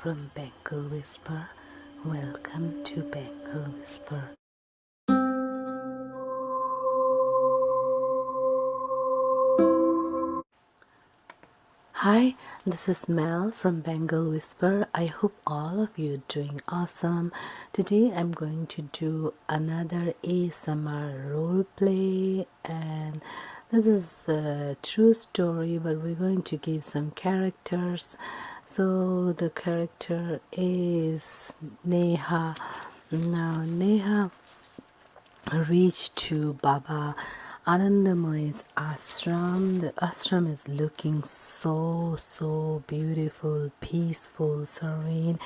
from Bangle Whisper. Welcome to Bangle Whisper. Hi, this is Mel from Bangle Whisper. I hope all of you are doing awesome. Today I'm going to do another ASMR role play, and this is a true story, but we're going to give some characters. So the character is Neha. Now Neha reached to Baba Anandamoy's ashram. The ashram is looking so beautiful, peaceful, serene.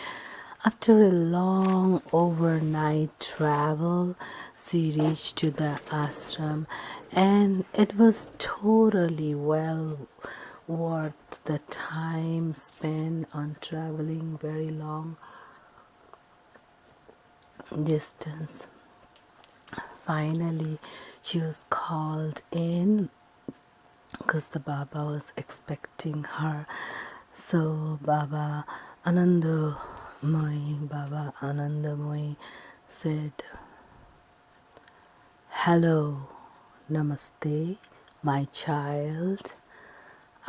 After a long overnight travel, she reached to the ashram, and it was totally well worth the time spent on traveling very long distance. Finally, she was called in because the Baba was expecting her. So Baba Anandamoy said, "Hello, Namaste, my child.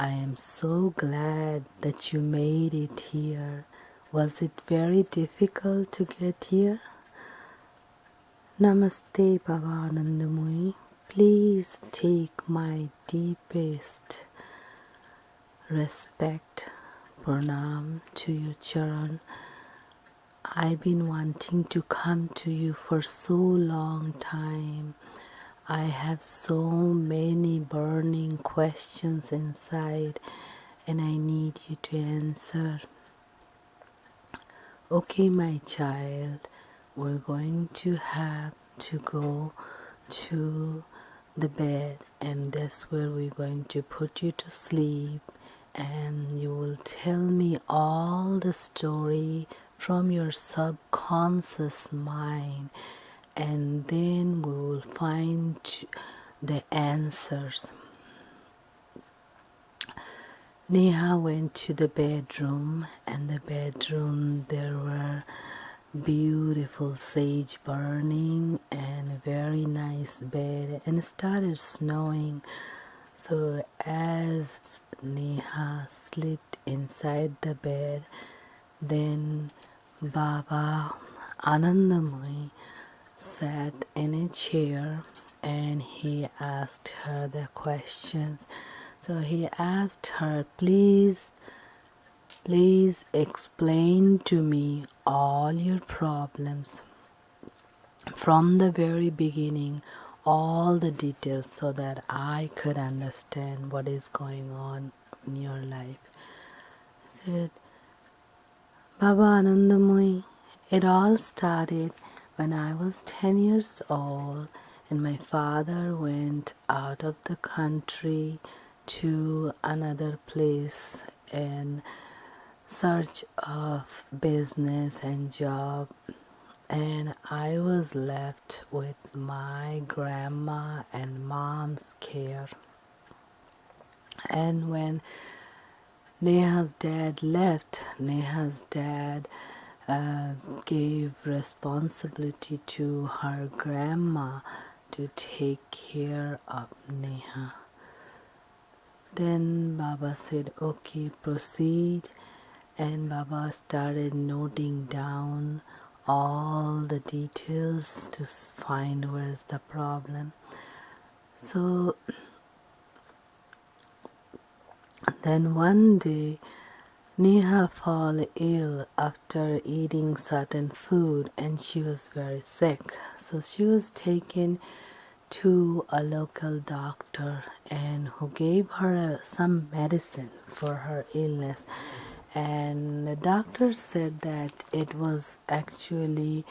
I am so glad that you made it here. Was it very difficult to get here?" "Namaste, Baba Anandamoy. Please take my deepest respect, pranam to your charan. I've been wanting to come to you for so long time. I have so many burning questions inside, and I need you to answer. Okay, my child, we're going to have to go to the bed, and that's where we're going to put you to sleep, and you will tell me all the story from your subconscious mind, and then we will find the answers." Neha went to the bedroom, and the bedroom there were beautiful sage burning and a very nice bed, and it started snowing. So as Neha slipped inside the bed, then Baba Anandamoy sat in a chair and he asked her the questions. So he asked her, please explain to me all your problems from the very beginning, all the details, so that I could understand what is going on in your life. I said, "Baba Anandamoy, it all started when I was 10 years old, and my father went out of the country to another place in search of business and job, and I was left with my grandma and mom's care. And when Neha's dad left, Neha's dad gave responsibility to her grandma to take care of Neha. Then Baba said, okay, proceed. And Baba started noting down all the details to find where's the problem. So then one day Neha fell ill after eating certain food, and she was very sick. So she was taken to a local doctor, and who gave her some medicine for her illness. And the doctor said that it was actually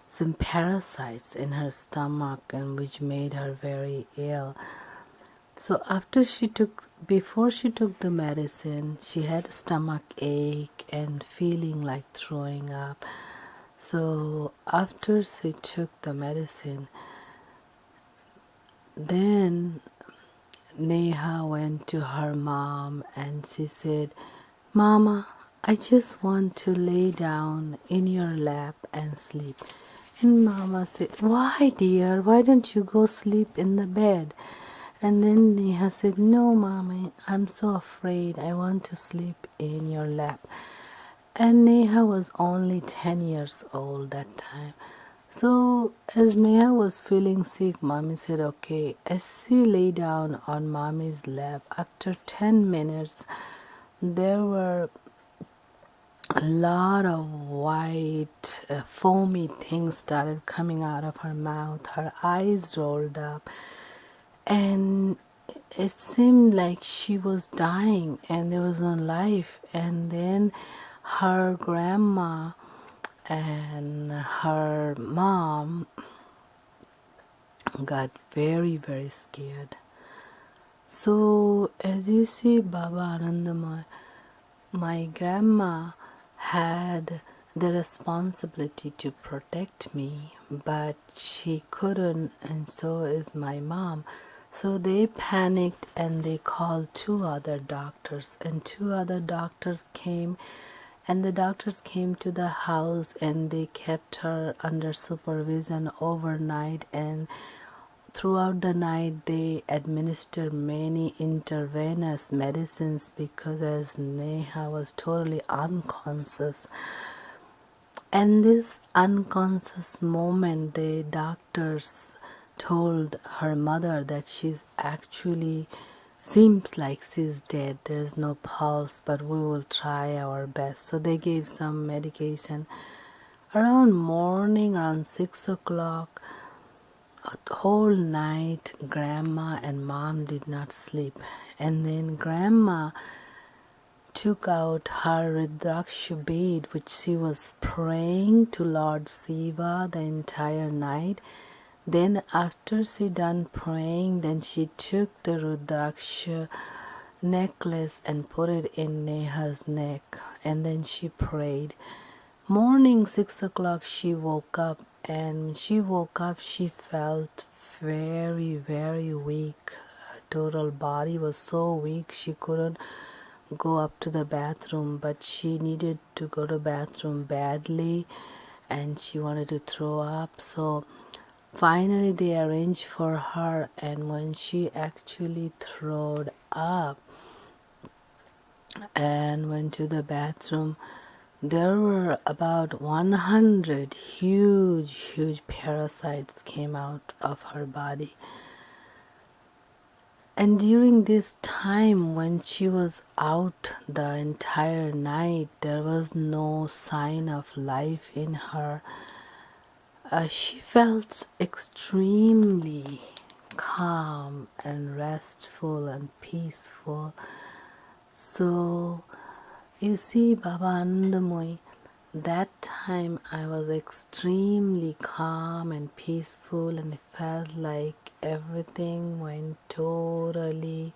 some parasites in her stomach, and which made her very ill. So before she took the medicine, she had a stomach ache and feeling like throwing up. So after she took the medicine, then Neha went to her mom and she said, "Mama, I just want to lay down in your lap and sleep. And Mama said, why dear, why don't you go sleep in the bed? And then Neha said, no Mommy, I'm so afraid, I want to sleep in your lap. And Neha was only 10 years old that time. So as Neha was feeling sick, Mommy said, okay. As she lay down on Mommy's lap, after 10 minutes, there were a lot of white, foamy things started coming out of her mouth. Her eyes rolled up, and it seemed like she was dying and there was no life. And then her grandma and her mom got very, very scared. So, as you see, Baba Anandamay, my grandma had the responsibility to protect me, but she couldn't, and so is my mom. So they panicked and they called two other doctors, and two other doctors came, and the doctors came to the house and they kept her under supervision overnight, and throughout the night they administered many intravenous medicines because as Neha was totally unconscious. And this unconscious moment, the doctors told her mother that she's actually seems like she's dead. There's no pulse, but we will try our best. So they gave some medication. Around morning, around 6 o'clock, a whole night, Grandma and Mom did not sleep. And then Grandma took out her Rudraksha bead, which she was praying to Lord Shiva the entire night. Then after she done praying, then she took the Rudraksha necklace and put it in Neha's neck, and then she prayed. Morning 6 o'clock she woke up, and when she woke up she felt very, very weak. Her total body was so weak she couldn't go up to the bathroom, but she needed to go to bathroom badly and she wanted to throw up. So finally they arranged for her, and when she actually throwed up and went to the bathroom, there were about 100 huge parasites came out of her body. And during this time when she was out the entire night, there was no sign of life in her. She felt extremely calm and restful and peaceful. So you see, Baba Anandamoy, that time I was extremely calm and peaceful, and it felt like everything went totally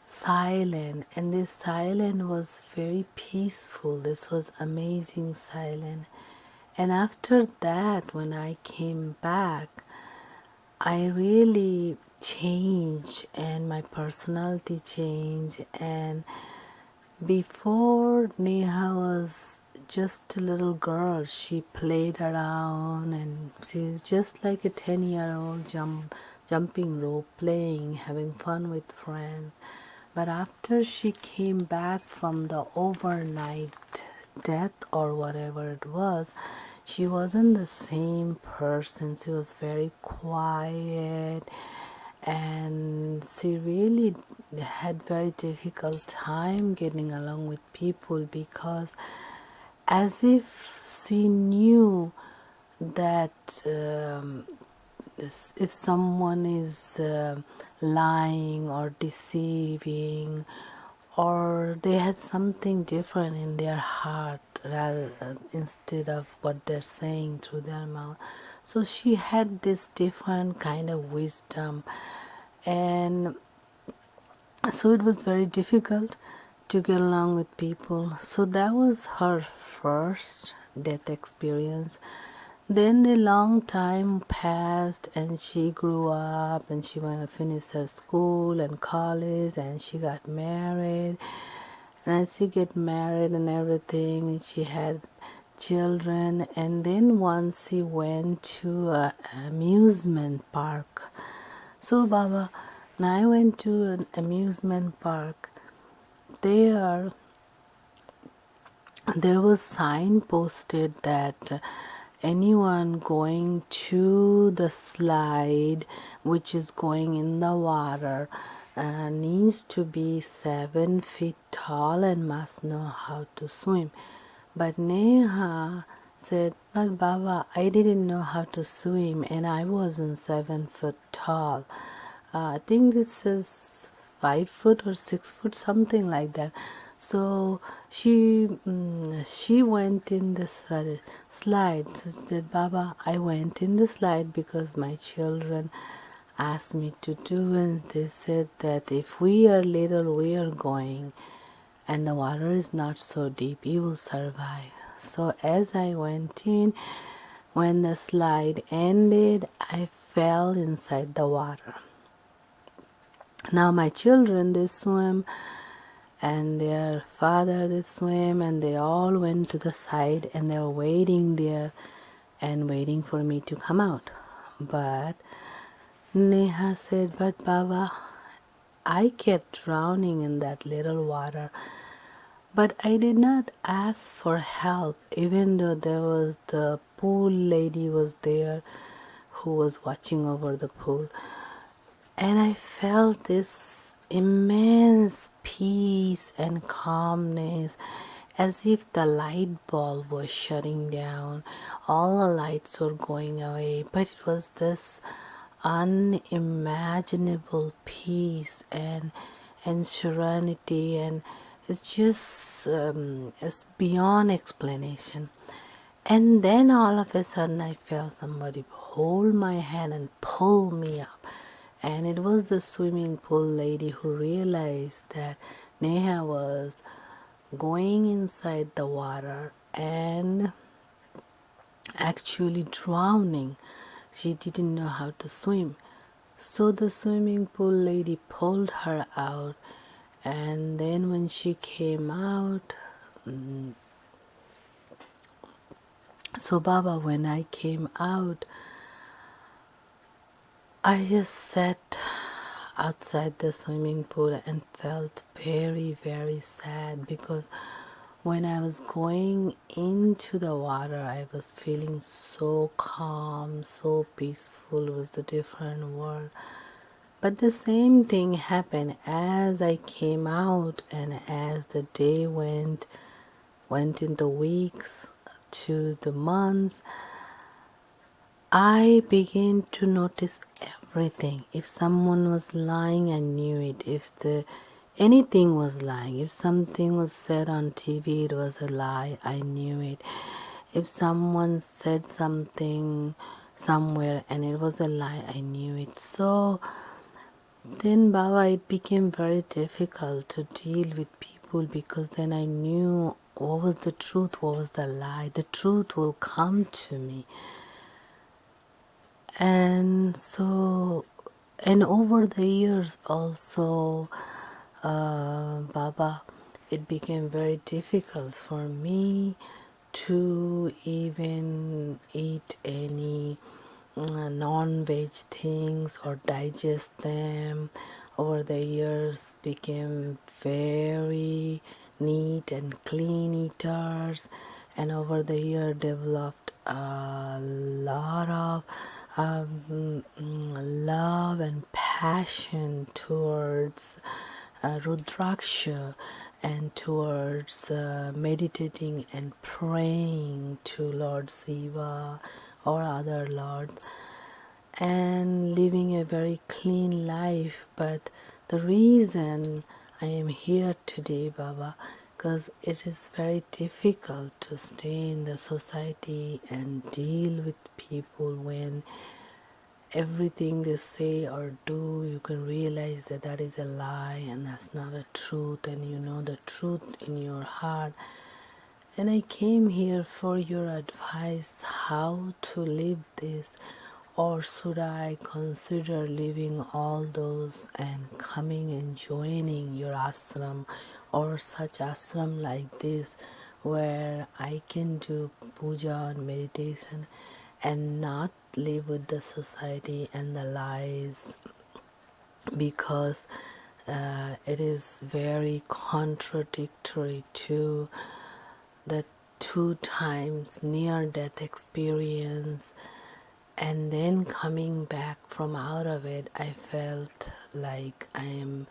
silent, and this silence was very peaceful. This was amazing silence. And after that, when I came back, I really changed and my personality changed. And before, Neha was just a little girl. She played around and she was just like a 10-year-old jumping rope, playing, having fun with friends. But after she came back from the overnight death or whatever it was, she wasn't the same person. She was very quiet, and she really had very difficult time getting along with people, because as if she knew that if someone is lying or deceiving, or they had something different in their heart rather instead of what they're saying through their mouth. So she had this different kind of wisdom, and so it was very difficult to get along with people. So that was her first death experience. Then a long time passed and she grew up and she went to finish her school and college and she got married. and she get married and everything, and she had children. And then once she went to an amusement park. So Baba, when I went to an amusement park, there was sign posted that anyone going to the slide which is going in the water needs to be 7 feet tall and must know how to swim. But Neha said, but Baba, I didn't know how to swim and I wasn't 7 foot tall. I think this is 5 foot or 6 foot, something like that. So she went in the slide. So she said, Baba, I went in the slide because my children asked me to do, and they said that if we are little, we are going, and the water is not so deep, you will survive. So as I went in, when the slide ended, I fell inside the water. Now my children, they swim, and their father, they swim, and they all went to the side, and they were waiting there and waiting for me to come out. But Neha said, but Baba, I kept drowning in that little water, but I did not ask for help, even though there was the pool lady was there who was watching over the pool. And I felt this immense peace and calmness, as if the light bulb was shutting down. All the lights were going away, but it was this unimaginable peace and serenity, and it's just it's beyond explanation. And then all of a sudden I felt somebody hold my hand and pull me up. And it was the swimming pool lady who realized that Neha was going inside the water and actually drowning. She didn't know how to swim. So the swimming pool lady pulled her out, and then when she came out, so Baba, when I came out, I just sat outside the swimming pool and felt very, very sad, because when I was going into the water, I was feeling so calm, so peaceful. It was a different world. But the same thing happened as I came out, and as the day went into weeks to the months, I began to notice everything. If someone was lying, I knew it. If anything was lying, if something was said on TV, it was a lie, I knew it. If someone said something somewhere and it was a lie, I knew it. So then, Baba, it became very difficult to deal with people, because then I knew what was the truth, what was the lie. The truth will come to me. And so, and over the years also, Baba, it became very difficult for me to even eat any non-veg things or digest them. Over the years became very neat and clean eaters, and over the year developed a lot of love and passion towards Rudraksha, and towards meditating and praying to Lord Shiva or other lords, and living a very clean life. But the reason I am here today, Baba, because it is very difficult to stay in the society and deal with people when everything they say or do, you can realize that that is a lie and that's not a truth, and you know the truth in your heart. And I came here for your advice how to live this, or should I consider leaving all those and coming and joining your ashram or such ashram like this where I can do puja and meditation and not live with the society and the lies, because it is very contradictory to the 2 times near death experience. And then coming back from out of it, I felt like I am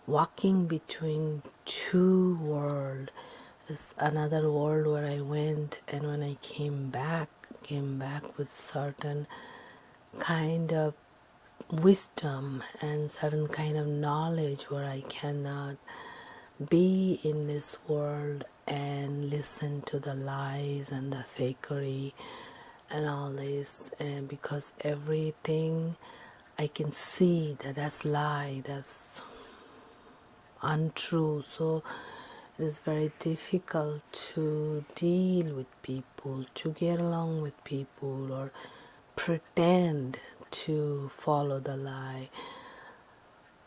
walking between two worlds. It's another world where I went, and when I came back with certain kind of wisdom and certain kind of knowledge where I cannot be in this world and listen to the lies and the fakery and all this, and because everything I can see that's lie, that's untrue. So it is very difficult to deal with people, to get along with people, or pretend to follow the lie.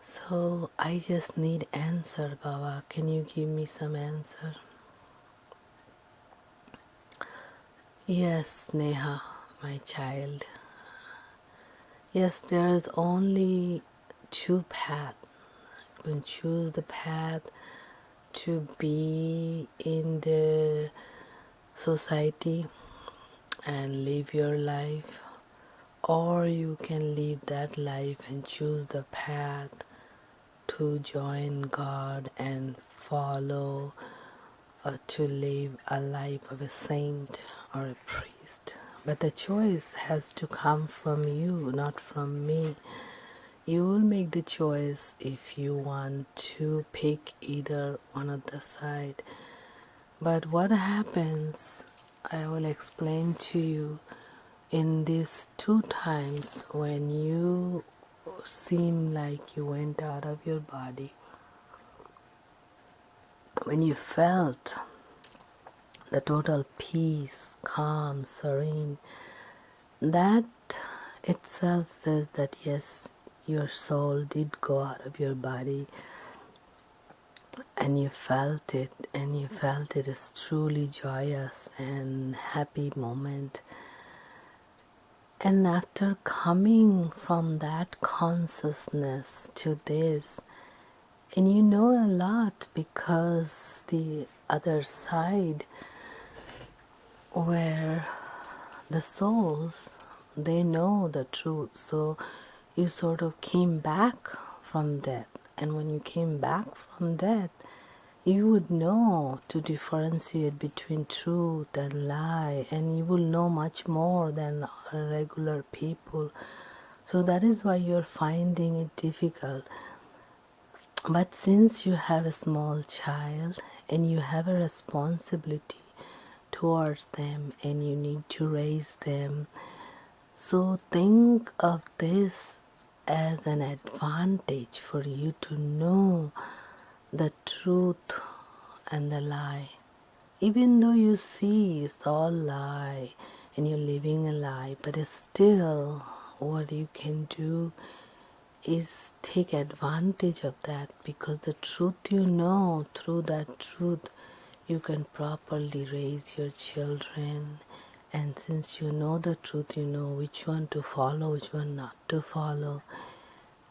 So I just need answer, Baba. Can you give me some answer? Yes, Neha, my child. Yes, there is only 2 paths. You can choose the path to be in the society and live your life, or you can live that life and choose the path to join God and follow, to live a life of a saint or a priest. But the choice has to come from you, not from me. You will make the choice if you want to pick either one of the side. But what happens, I will explain to you, in these 2 times when you seem like you went out of your body, when you felt the total peace, calm, serene, that itself says that yes, your soul did go out of your body, and you felt it, and you felt it is truly joyous and happy moment. And after coming from that consciousness to this, and you know a lot, because the other side, where the souls, they know the truth. So you sort of came back from death, and when you came back from death, you would know to differentiate between truth and lie, and you will know much more than regular people. So that is why you're finding it difficult. But since you have a small child and you have a responsibility towards them and you need to raise them, so think of this as an advantage for you to know the truth and the lie. Even though you see it's all lie and you're living a lie, but it's still, what you can do is take advantage of that, because the truth you know, through that truth you can properly raise your children. And since you know the truth, you know which one to follow, which one not to follow.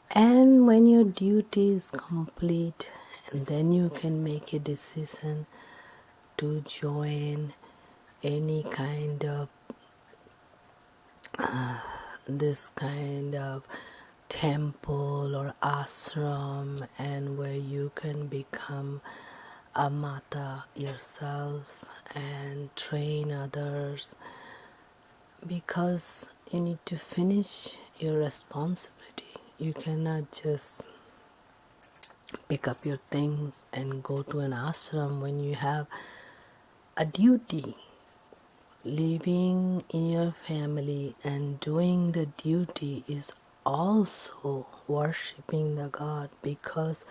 And when your duty is complete, and then you can make a decision to join any kind of this kind of temple or ashram, and where you can become a mata yourself and train others, because you need to finish your responsibility. You cannot just pick up your things and go to an ashram when you have a duty. Living in your family and doing the duty is also worshipping the God, because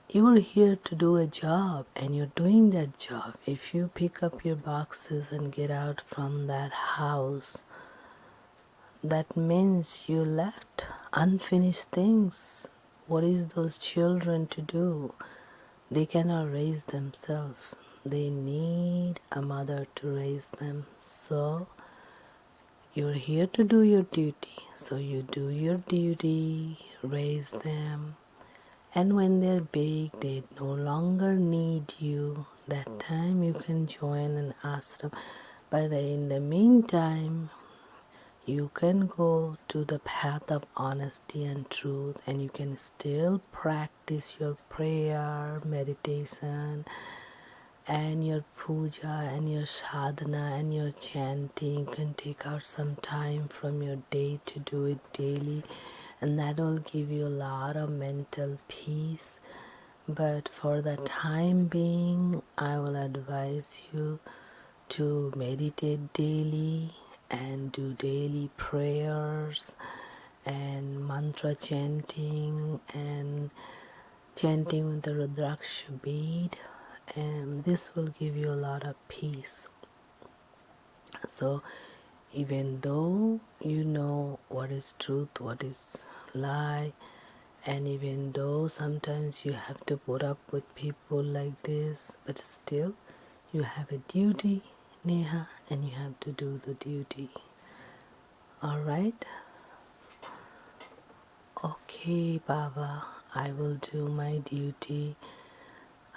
you are here to do a job and you're doing that job. If you pick up your boxes and get out from that house, that means you left unfinished things. What is those children to do? They cannot raise themselves. They need a mother to raise them. So you're here to do your duty. So you do your duty, raise them. And when they're big, they no longer need you. That time you can join an ashram. But in the meantime, you can go to the path of honesty and truth, and you can still practice your prayer, meditation, and your puja, and your sadhana, and your chanting. You can take out some time from your day to do it daily, and that will give you a lot of mental peace. But for the time being, I will advise you to meditate daily and do daily prayers and mantra chanting and chanting with the Rudraksha bead, and this will give you a lot of peace. So even though you know what is truth, what is lie, and even though sometimes you have to put up with people like this, but still you have a duty, Neha, and you have to do the duty. All right? Okay, Baba, I will do my duty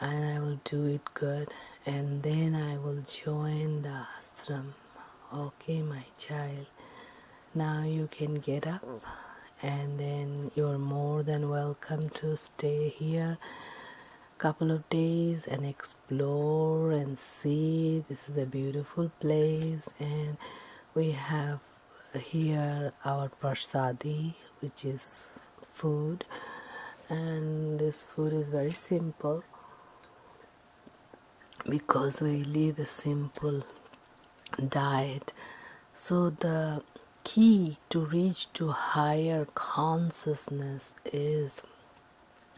and I will do it good, and then I will join the ashram. Okay, my child. Now you can get up, and then you're more than welcome to stay here couple of days and explore and see. This is a beautiful place, and we have here our prasadi, which is food, and this food is very simple because we live a simple diet. So the key to reach to higher consciousness is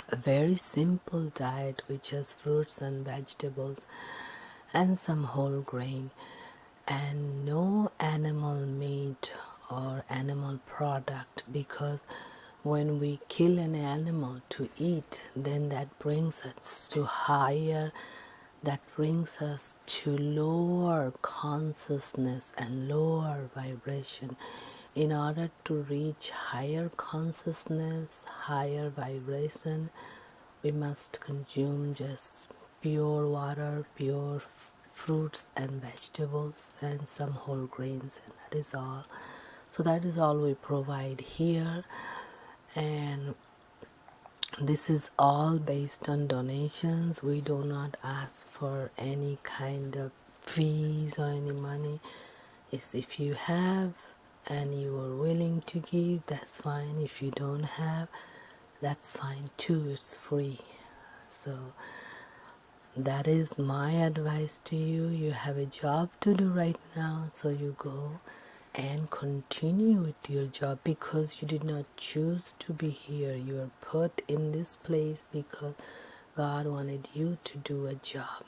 a very simple diet which has fruits and vegetables and some whole grain and no animal meat or animal product, because when we kill an animal to eat, then that brings us to higher, that brings us to lower consciousness and lower vibration. In order to reach higher consciousness, higher vibration, we must consume just pure water, pure fruits and vegetables, and some whole grains, and that is all. So that is all we provide here, and this is all based on donations. We do not ask for any kind of fees or any money. It's if you have and you are willing to give, that's fine. If you don't have, that's fine too. It's free. So that is my advice to you. You have a job to do right now, so you go and continue with your job, because you did not choose to be here. You are put in this place because God wanted you to do a job.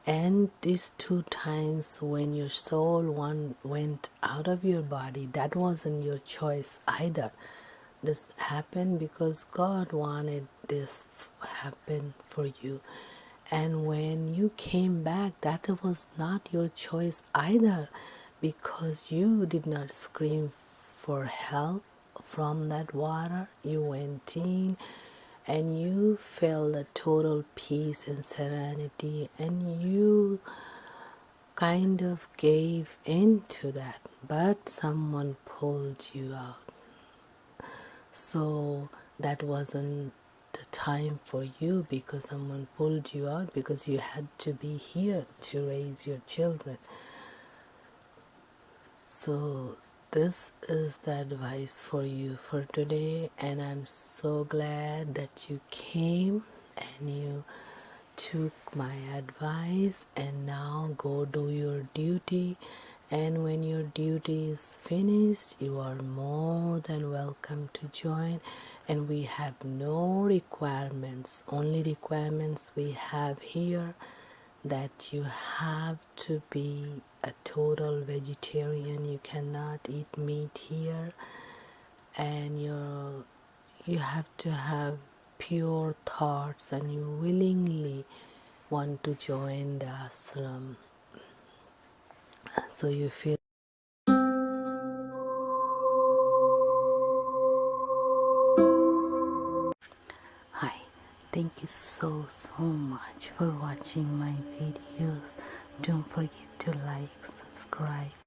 And these 2 times when your soul went out of your body, that wasn't your choice either. This happened because God wanted this happen for you. And when you came back, that was not your choice either, because you did not scream for help from that water. You went in and you felt a total peace and serenity, and you kind of gave into that, but someone pulled you out. So that wasn't the time for you, because someone pulled you out, because you had to be here to raise your children. So this is the advice for you for today, and I'm so glad that you came and you took my advice, and now go do your duty. And when your duty is finished, you are more than welcome to join. And we have no requirements. Only requirements we have here, that you have to be a total vegetarian. You cannot eat meat here, and you have to have pure thoughts, and you willingly want to join the ashram, so you feel. Hi, thank you so much for watching my videos. Don't forget to like, subscribe